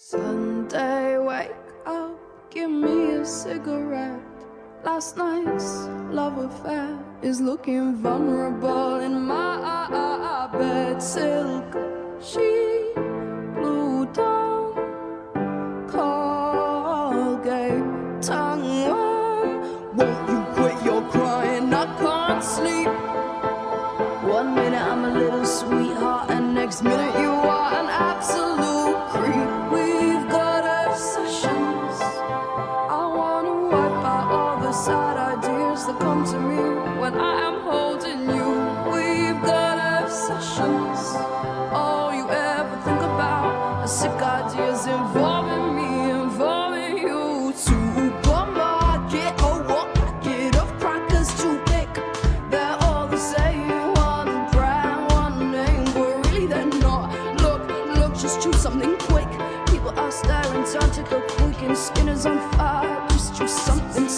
Sunday, wake up, give me a cigarette. Last night's love affair is looking vulnerable in my bed. Silk sheet, blue dawn, Colgate, tongue worm. Won't you quit your crying? I can't sleep. 1 minute I'm a little sweetheart, and next minute you are an absolute creep. We've got obsessions. I wanna wipe out all the sad ideas that come to me when I am holding you. We've got obsessions. All you ever think about are sick ideas involving me, involving you. Supermarket, oh what packet of crackers to pick? They're all the same, one brand, one name, but really they're not. Look, just choose something quick. People are staring, time to go quick, and skin is on fire. Just choose something.